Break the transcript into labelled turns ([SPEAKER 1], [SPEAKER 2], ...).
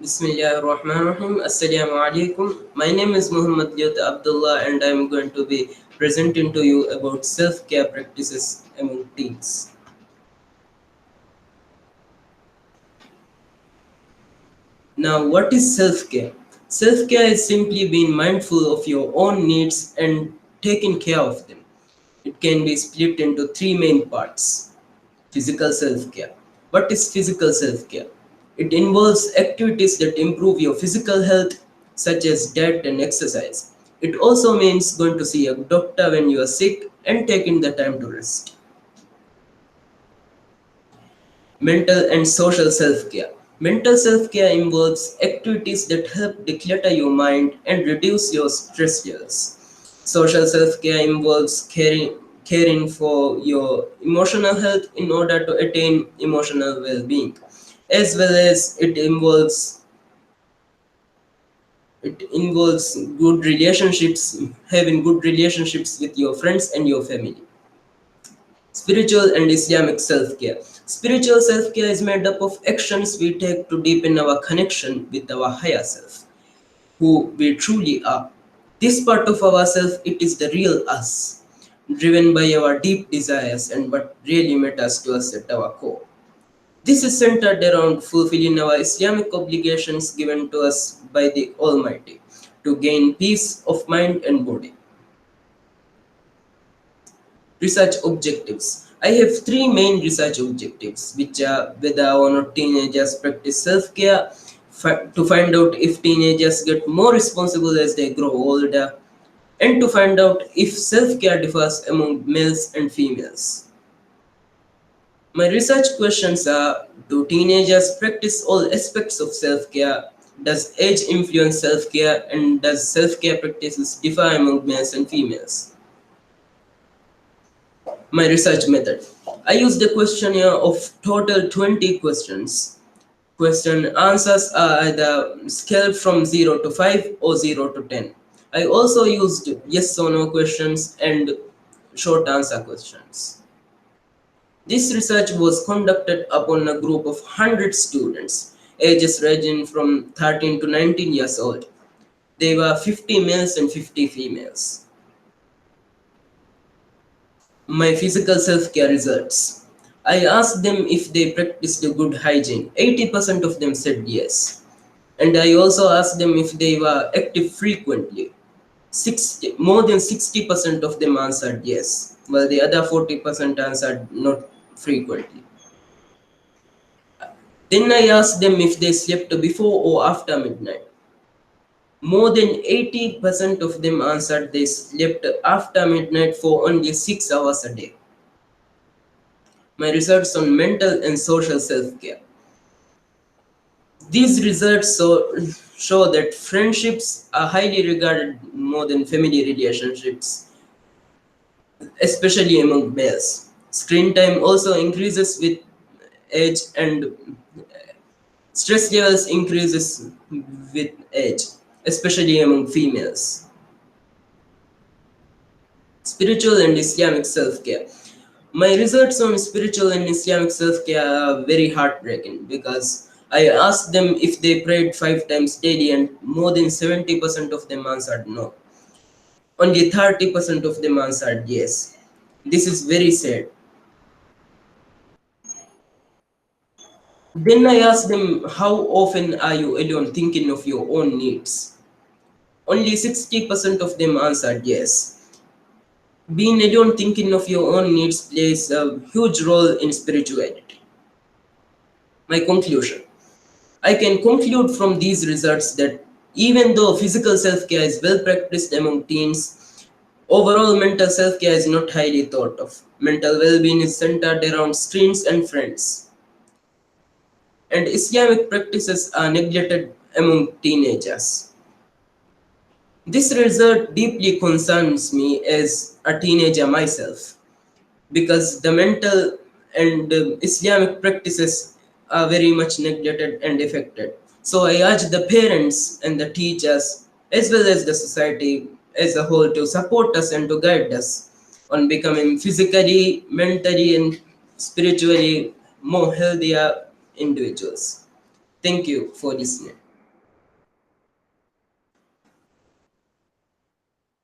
[SPEAKER 1] Bismillahirrahmanirrahim. Assalamu alaikum. My name is Mohamed Abdullah and I am going to be presenting to you about self-care practices among teens. Now, what is self-care? Self-care is simply being mindful of your own needs and taking care of them. It can be split into three main parts. Physical self care. What is physical self care? It involves activities that improve your physical health, such as diet and exercise. It also means going to see a doctor when you are sick and taking the time to rest. Mental and social self care. Mental self care involves activities that help declutter your mind and reduce your stress levels. Social self care involves caring for your emotional health in order to attain emotional well being, as well as it involves good relationships, having good relationships with your friends and your family. Spiritual and Islamic self care. Spiritual self care is made up of actions we take to deepen our connection with our higher self, who we truly are. This part of ourself, it is the real us, driven by our deep desires and what really matters to us at our core. This is centered around fulfilling our Islamic obligations given to us by the Almighty to gain peace of mind and body. Research objectives. I have three main research objectives, which are whether or not teenagers practice self care, to find out if teenagers get more responsible as they grow older, and to find out if self care differs among males and females. My research questions are: do teenagers practice all aspects of self care? Does age influence self care? And does self care practices differ among males and females? My research method. I used a questionnaire of total 20 questions. Question answers are either scaled from 0 to 5 or 0 to 10. I also used yes or no questions and short answer questions. This research was conducted upon a group of 100 students, ages ranging from 13 to 19 years old. They were 50 males and 50 females. My physical self-care results. I asked them if they practiced a good hygiene. 80% of them said yes. And I also asked them if they were active frequently. More than 60% of them answered yes, while the other 40% answered not frequently. Then I asked them if they slept before or after midnight. More than 80% of them answered they slept after midnight for only 6 hours a day. My research on mental and social self-care. These results show that friendships are highly regarded more than family relationships, especially among males. Screen time also increases with age and stress levels increases with age, especially among females. Spiritual and Islamic self-care. My results on spiritual and Islamic self-care are very heartbreaking because I asked them if they prayed 5 times daily and more than 70% of them answered no. Only 30% of them answered yes. This is very sad. Then I asked them, how often are you alone thinking of your own needs? Only 60% of them answered yes. Being alone thinking of your own needs plays a huge role in spirituality. My conclusion. I can conclude from these results that even though physical self-care is well practiced among teens, overall mental self-care is not highly thought of. Mental well-being is centered around screens and friends, and Islamic practices are neglected among teenagers. This result deeply concerns me as a teenager myself because the mental and Islamic practices are very much neglected and affected. So I urge the parents and the teachers, as well as the society as a whole, to support us and to guide us on becoming physically, mentally, and spiritually more healthier individuals. Thank you for listening.